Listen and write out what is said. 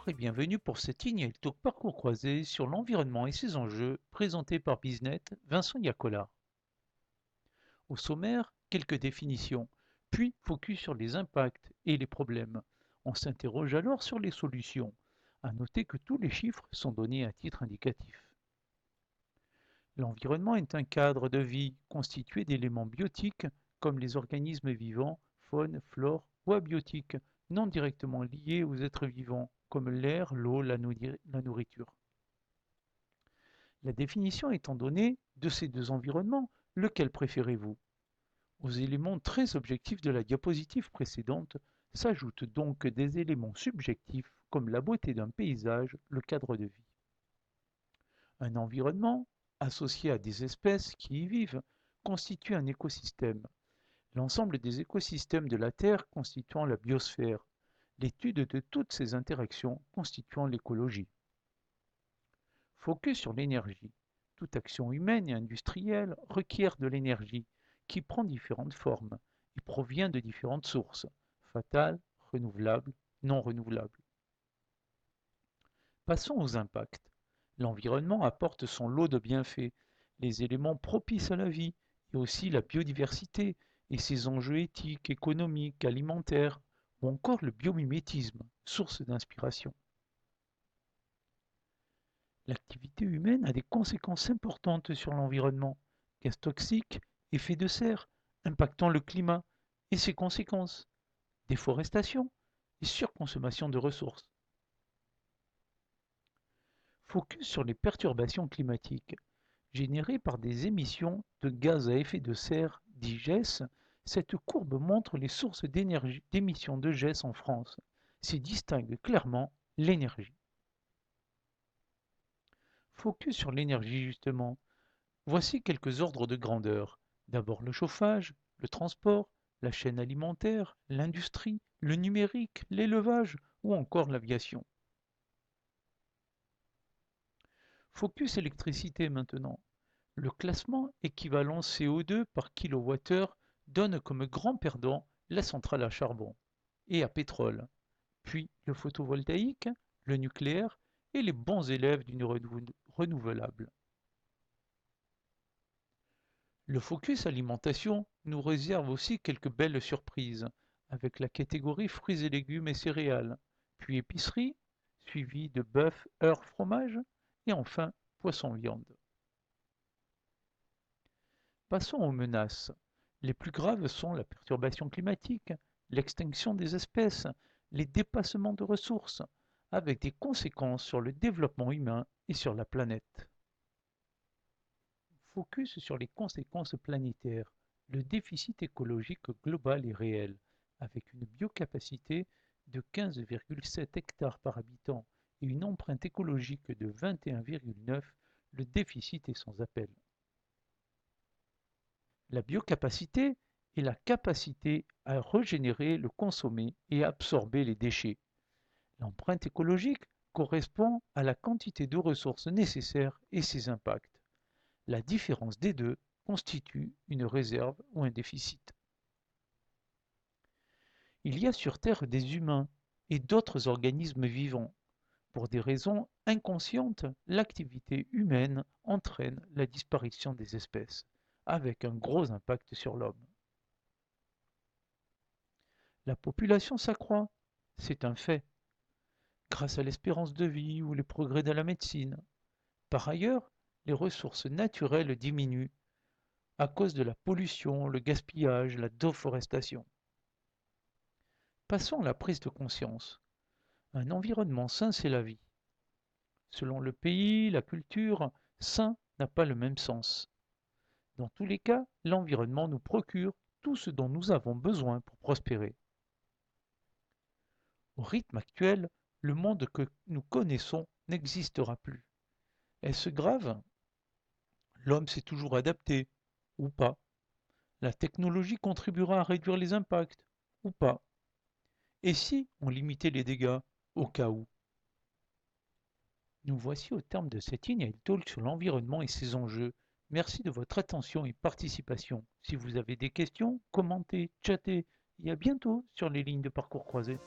Bonjour et bienvenue pour cette Ignite Talk Parcours croisé sur l'environnement et ses enjeux présenté par Biznet Vincent Iacola. Au sommaire, quelques définitions, puis focus sur les impacts et les problèmes. On s'interroge alors sur les solutions. À noter que tous les chiffres sont donnés à titre indicatif. L'environnement est un cadre de vie constitué d'éléments biotiques comme les organismes vivants, faune, flore ou abiotiques, non directement liés aux êtres vivants comme l'air, l'eau, la nourriture. La définition étant donnée de ces deux environnements, lequel préférez-vous? Aux éléments très objectifs de la diapositive précédente s'ajoutent donc des éléments subjectifs comme la beauté d'un paysage, le cadre de vie. Un environnement, associé à des espèces qui y vivent, constitue un écosystème. L'ensemble des écosystèmes de la Terre constituant la biosphère, l'étude de toutes ces interactions constituant l'écologie. Focus sur l'énergie. Toute action humaine et industrielle requiert de l'énergie qui prend différentes formes et provient de différentes sources, fatales, renouvelables, non renouvelables. Passons aux impacts. L'environnement apporte son lot de bienfaits, les éléments propices à la vie et aussi la biodiversité et ses enjeux éthiques, économiques, alimentaires ou encore le biomimétisme, source d'inspiration. L'activité humaine a des conséquences importantes sur l'environnement, gaz toxiques, effets de serre, impactant le climat et ses conséquences, déforestation et surconsommation de ressources. Focus sur les perturbations climatiques. Générées par des émissions de gaz à effet de serre, dit GES, cette courbe montre les sources d'émissions de GES en France. S'y distingue clairement l'énergie. Focus sur l'énergie justement. Voici quelques ordres de grandeur. D'abord le chauffage, le transport, la chaîne alimentaire, l'industrie, le numérique, l'élevage ou encore l'aviation. Focus électricité maintenant. Le classement équivalent CO2 par kilowattheure donne comme grand perdant la centrale à charbon et à pétrole, puis le photovoltaïque, le nucléaire et les bons élèves d'une renouvelable. Le focus alimentation nous réserve aussi quelques belles surprises, avec la catégorie fruits et légumes et céréales, puis épicerie, suivi de bœuf, heures, fromage, et enfin poisson-viande. Passons aux menaces. Les plus graves sont la perturbation climatique, l'extinction des espèces, les dépassements de ressources, avec des conséquences sur le développement humain et sur la planète. Focus sur les conséquences planétaires. Le déficit écologique global est réel, avec une biocapacité de 15,7 hectares par habitant et une empreinte écologique de 21,9, le déficit est sans appel. La biocapacité est la capacité à régénérer, le consommer et absorber les déchets. L'empreinte écologique correspond à la quantité de ressources nécessaires et ses impacts. La différence des deux constitue une réserve ou un déficit. Il y a sur Terre des humains et d'autres organismes vivants. Pour des raisons inconscientes, l'activité humaine entraîne la disparition des espèces, avec un gros impact sur l'homme. La population s'accroît, c'est un fait, grâce à l'espérance de vie ou les progrès de la médecine. Par ailleurs, les ressources naturelles diminuent à cause de la pollution, le gaspillage, la déforestation. Passons à la prise de conscience. Un environnement sain, c'est la vie. Selon le pays, la culture, sain n'a pas le même sens. Dans tous les cas, l'environnement nous procure tout ce dont nous avons besoin pour prospérer. Au rythme actuel, le monde que nous connaissons n'existera plus. Est-ce grave? L'homme s'est toujours adapté, ou pas. La technologie contribuera à réduire les impacts, ou pas. Et si on limitait les dégâts, au cas où? Nous voici au terme de cette Ignite Talk sur l'environnement et ses enjeux. Merci de votre attention et participation. Si vous avez des questions, commentez, chattez et à bientôt sur les lignes de parcours croisés.